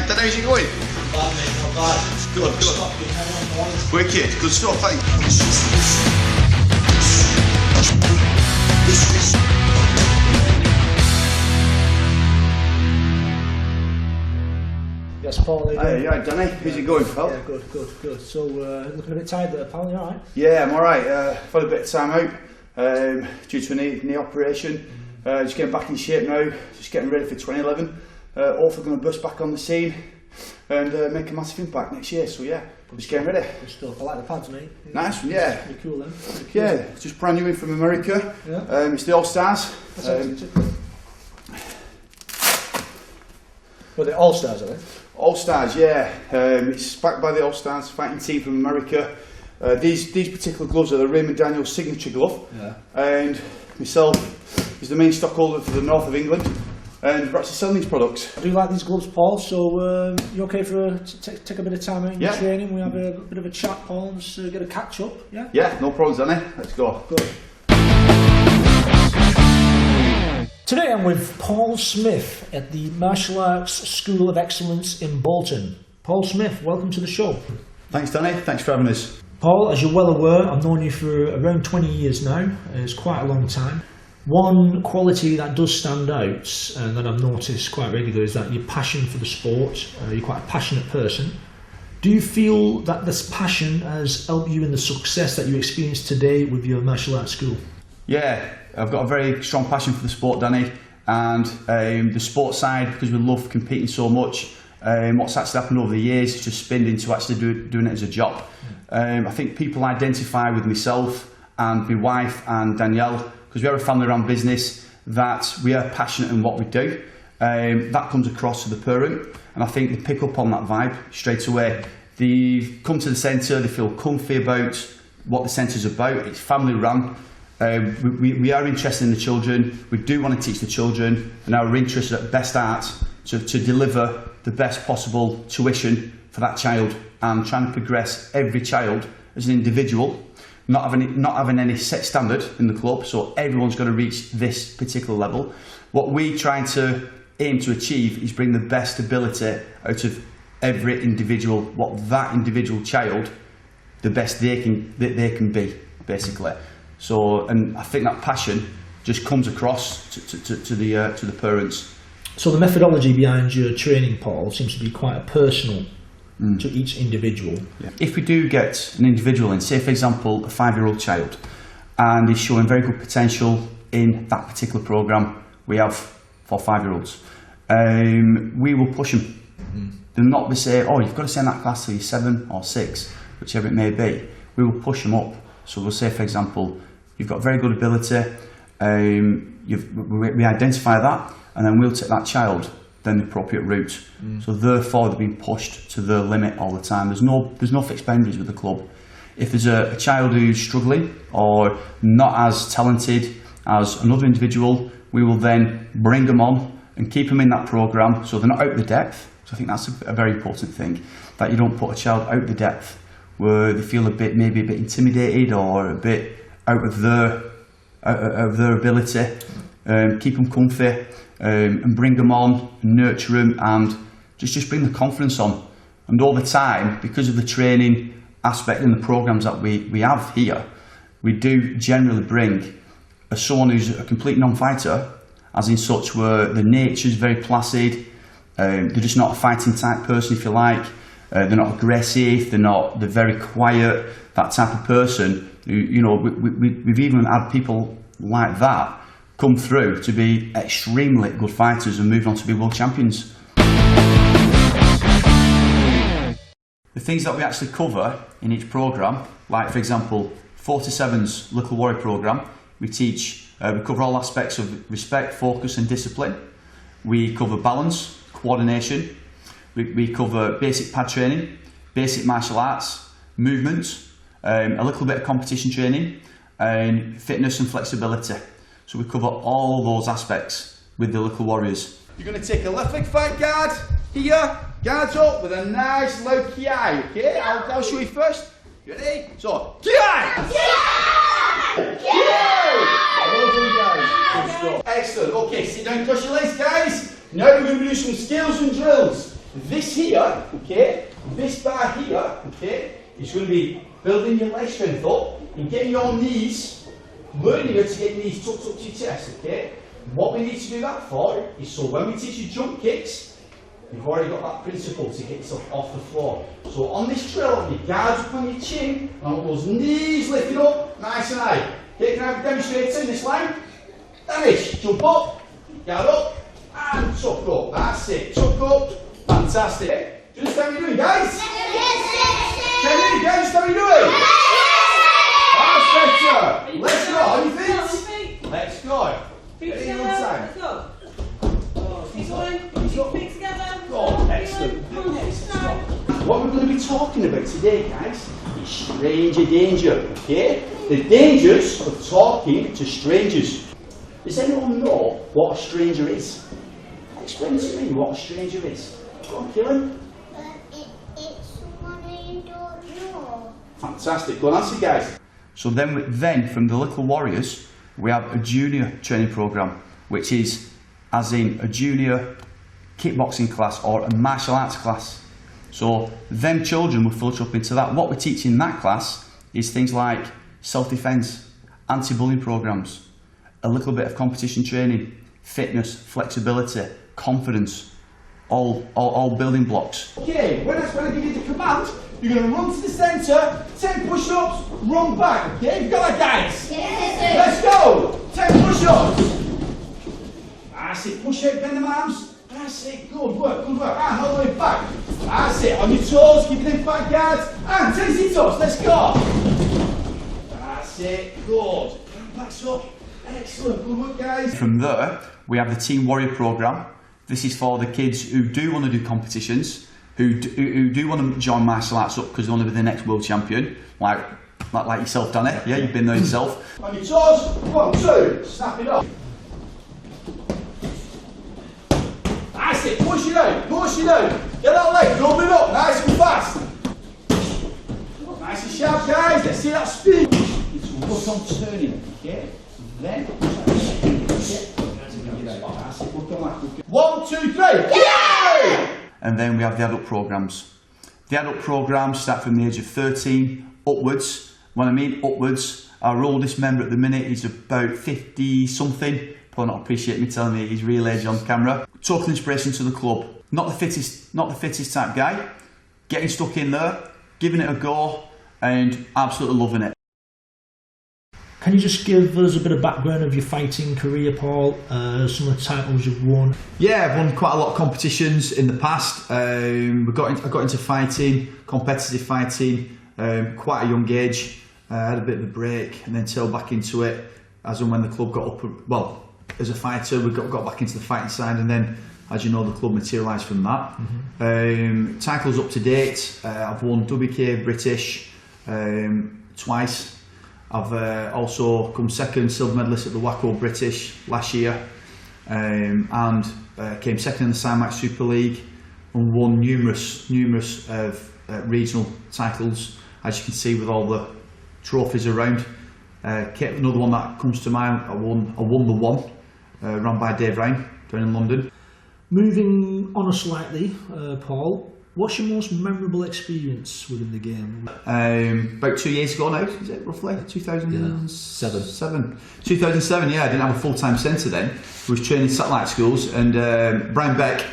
Danni, how's it going? Bad, mate, not bad. Good. Wicked, good stuff, eh? Yes, Paul. Hey, right, Danni, how's it going, pal? Yeah, good. So, looking a bit tired there, pal, you alright? Yeah, I'm alright. I've had a bit of time out due to a knee operation. Just getting back in shape now, just getting ready for 2011. Hopefully going to burst back on the scene and make a massive impact next year, so yeah, just getting ready. Good stuff. I like the pads, mate. Nice one, yeah. Pretty cool then. Yeah, just brand new in from America. Yeah. It's the All-Stars. Well, the All-Stars, are they? All-Stars, yeah. It's backed by the All-Stars fighting team from America. These particular gloves are the Raymond Daniels signature glove. Yeah. And myself is the main stockholder for the north of England. And we're actually selling these products. I do like these gloves, Paul, so you okay for take a bit of time out in your training? We have a bit of a chat, Paul, and just get a catch up, yeah? Yeah, no problems, Danni. Let's go. Good. Today I'm with Paul Smith at the Martial Arts School of Excellence in Bolton. Paul Smith, welcome to the show. Thanks, Danni. Thanks for having us. Paul, as you're well aware, I've known you for around 20 years now. It's quite a long time. One quality that does stand out and that I've noticed quite regularly is that your passion for the sport. You're quite a passionate person. Do you feel that this passion has helped you in the success that you experience today with your martial arts school? Yeah, I've got a very strong passion for the sport, Danni, and the sports side, because we love competing so much. What's actually happened over the years is just spinned into actually doing it as a job. I think people identify with myself and my wife and Danielle, because we are a family-run business, that we are passionate in what we do. That comes across to the parent, and I think they pick up on that vibe straight away. They come to the centre, they feel comfy about what the centre's about. It's family-run. We are interested in the children. We do want to teach the children, and our interest at Best Art to deliver the best possible tuition for that child, and trying to progress every child as an individual. Not having any set standard in the club, so everyone's got to reach this particular level. What we try to aim to achieve is bring the best ability out of every individual, what that individual child, the best they can be, basically. So, and I think that passion just comes across to the parents. So the methodology behind your training, Paul, seems to be quite personal to each individual. Yeah. If we do get an individual in, say for example a 5-year-old child, and is showing very good potential in that particular programme we have for 5-year-olds, we will push them. They'll not be saying, oh, you've got to send that class till you're 7 or 6, whichever it may be. We will push them up. So we'll say, for example, you've got very good ability, we identify that, and then we'll take that child then the appropriate route. So therefore they're being pushed to the limit all the time. There's no fixed boundaries with the club. If there's a child who's struggling or not as talented as another individual, we will then bring them on and keep them in that programme so they're not out of the depth. So I think that's a very important thing, that you don't put a child out of the depth where they feel maybe a bit intimidated or a bit out of their ability. Keep them comfy and bring them on, nurture them, and just bring the confidence on. And over time, because of the training aspect and the programmes that we have here, we do generally bring someone who's a complete non-fighter, as in such where the nature's very placid, they're just not a fighting type person, if you like. They're not aggressive, they're very quiet, that type of person. We've even had people like that come through to be extremely good fighters and move on to be world champions. The things that we actually cover in each programme, like for example 47's Little Warrior programme, we cover all aspects of respect, focus and discipline. We cover balance, coordination. We cover basic pad training, basic martial arts, movement, a little bit of competition training, and fitness and flexibility. So we cover all those aspects with the Little Warriors. You're going to take a left leg fight guard here, guards up with a nice low ki, okay? I'll show you first. You ready? So, ki! Well done, guys. Good stuff. Excellent. Okay, sit down, cross your legs, guys. Now we're going to do some skills and drills. This here, okay, this bar here, okay, is going to be building your leg strength up and getting your knees, learning how to get your knees tucked up to your chest, okay? What we need to do that for is so when we teach you jump kicks, you've already got that principle to get yourself off the floor. So on this drill, on your guards up on your chin, and on those knees lifted up, nice and high. Okay, can I have a demonstrator in this line? Danni, jump up, guard up, and tuck up. That's it, tuck up, fantastic. Do you understand what you're doing, guys? Yes. Can you guys understand what you're doing? That's better. Let's go. On your feet. Let's go. Feet Ready, together. one time. Let's go. Keep going. Feet together. Oh, excellent. Come on, Let's now. go. What we're going to be talking about today, guys, is stranger danger. Okay? The dangers of talking to strangers. Does anyone know what a stranger is? Explain to me what a stranger is. Go on, Killen. It's someone you don't know. Fantastic. Go on, answer, guys. So then from the Little Warriors, we have a junior training program, which is as in a junior kickboxing class or a martial arts class. So them children will filter up into that. What we teach in that class is things like self-defense, anti-bullying programs, a little bit of competition training, fitness, flexibility, confidence, all building blocks. Okay, when I give you the command, you're going to run to the centre, 10 push-ups, run back, okay? You've got that, guys? Yes. Let's go! 10 push-ups! That's it, push out, bend them arms. That's it, good work, good work. And all the way back. That's it, on your toes, keep them back guards. And 10 sit-ups, let's go! That's it, good. Backs up, excellent, good work, guys. From there, we have the Team Warrior programme. This is for the kids who do want to do competitions, who do want to join martial arts up because they want to be the next world champion, like yourself, Danni. Yeah, you've been there yourself. On your toes, 1, 2, snap it up. That's it, push it out, Get that leg, roll it up, nice and fast. Nice and sharp, guys. Let's see that speed. It's work on turning, okay? Then, that's it, work on that. 1, 2, 3, go! And then we have the adult programmes. The adult programmes start from the age of 13 upwards. When I mean upwards, our oldest member at the minute is about 50 something. Probably not appreciate me telling me his real age on camera. Total inspiration to the club. Not the fittest type guy. Getting stuck in there, giving it a go, and absolutely loving it. Can you just give us a bit of background of your fighting career, Paul? Some of the titles you've won? Yeah, I've won quite a lot of competitions in the past. I got into fighting, competitive fighting, quite a young age. I had a bit of a break and then tailed back into it as and when the club got up. Well, as a fighter, we got back into the fighting side, and then, as you know, the club materialised from that. Mm-hmm. Titles up to date. I've won WK British twice. I've also come second silver medalist at the WACO British last year, and came second in the Cymax Super League, and won numerous regional titles, as you can see with all the trophies around. Another one that comes to mind, I won the one, run by Dave Ryan down in London. Moving on slightly, Paul, what's your most memorable experience within the game? About 2 years ago now, is it roughly? 2007. 2007, yeah, I didn't have a full-time centre then. I was training satellite schools, and Brian Beck,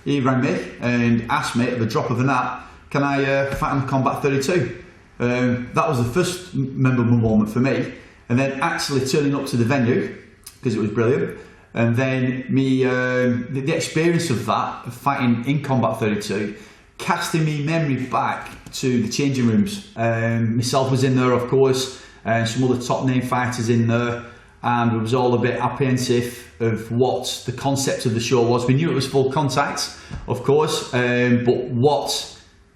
he rang me and asked me at the drop of an hat, can I fight on Combat 32? That was the first memorable moment for me, and then actually turning up to the venue, because it was brilliant. And then the experience of that, of fighting in Combat 32, casting me memory back to the changing rooms. Myself was in there, of course, and some other top name fighters in there, and we was all a bit apprehensive of what the concept of the show was. We knew it was full contact, of course, but what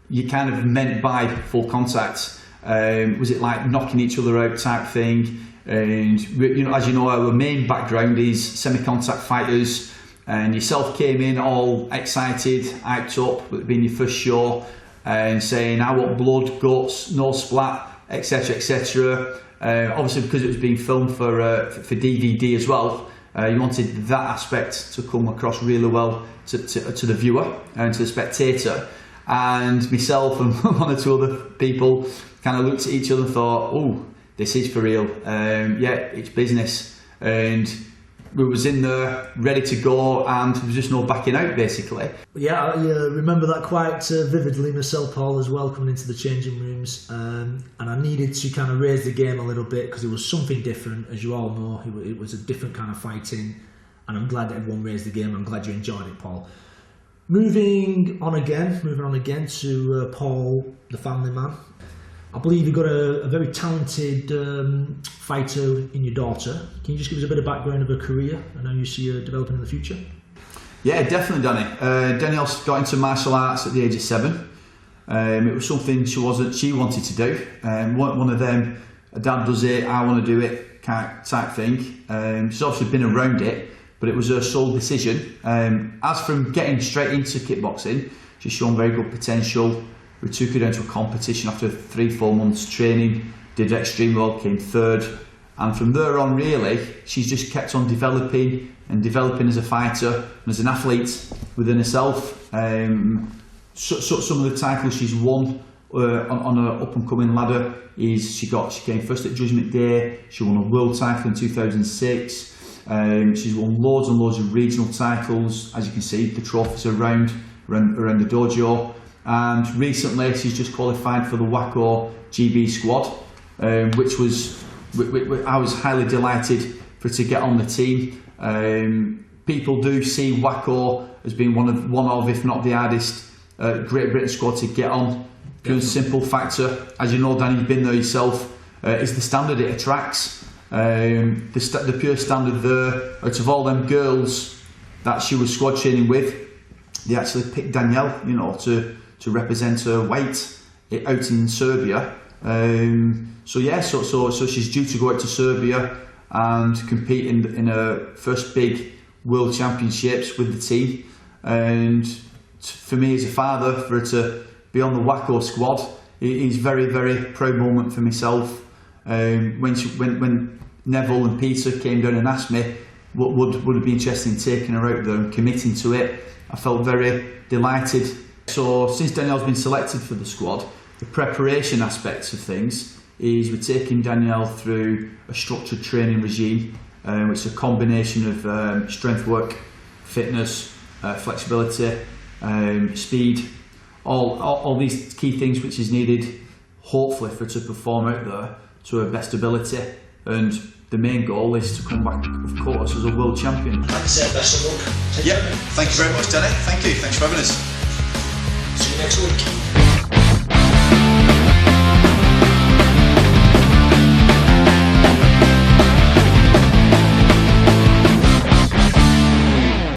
you kind of meant by full contact. Was it like knocking each other out type thing? And you know, as you know, our main background is semi-contact fighters, and yourself came in all excited, hyped up, with it being your first show, and saying I want blood, guts, no splat, etc, etc. Obviously, because it was being filmed for DVD as well, You wanted that aspect to come across really well to the viewer and to the spectator. And myself and one or two other people kind of looked at each other and thought, oh, this is for real. Yeah, it's business. And we was in there ready to go, and there was just no backing out, basically. Yeah, I remember that quite vividly myself, Paul, as well, coming into the changing rooms. And I needed to kind of raise the game a little bit because it was something different, as you all know. It was a different kind of fighting, and I'm glad that everyone raised the game. I'm glad you enjoyed it, Paul. Moving on again to Paul, the family man. I believe you've got a very talented fighter in your daughter. Can you just give us a bit of background of her career and how you see her developing in the future? Yeah, definitely, Danni. Danielle got into martial arts at the age of 7. It was something she wanted to do. One of them, Dad does it, I want to do it type thing. She's obviously been around it, but it was her sole decision. As from getting straight into kickboxing, she's shown very good potential. We took her down to a competition after 3-4 months training, did extremely well, came 3rd, and from there on really she's just kept on developing as a fighter and as an athlete within herself. Some of the titles she's won on her up and coming ladder is she came first at Judgment Day, she won a world title in 2006, she's won loads and loads of regional titles. As you can see, the trophies are around the dojo. And recently she's just qualified for the WACO GB squad, which I was highly delighted for her to get on the team. People do see WACO as being one of, if not the hardest, Great Britain squad to get on. Pure simple factor, as you know, Danny, you've been there yourself, is the standard it attracts. The pure standard there, out of all them girls that she was squad training with, they actually picked Danielle, to represent her weight out in Serbia. So she's due to go out to Serbia and compete in her first big world championships with the team. And for me as a father, for her to be on the WACO squad, it is very, very proud moment for myself. When Neville and Peter came down and asked me what would it be interesting taking her out there and committing to it, I felt very delighted. So since Danielle's been selected for the squad, the preparation aspects of things is we're taking Danielle through a structured training regime, which is a combination of strength work, fitness, flexibility, speed, all these key things which is needed, hopefully, for her to perform out there to her best ability. And the main goal is to come back, of course, as a world champion. Like I said, best of luck. Thank you very much, Danny. Thank you. Thanks for having us. See you next week.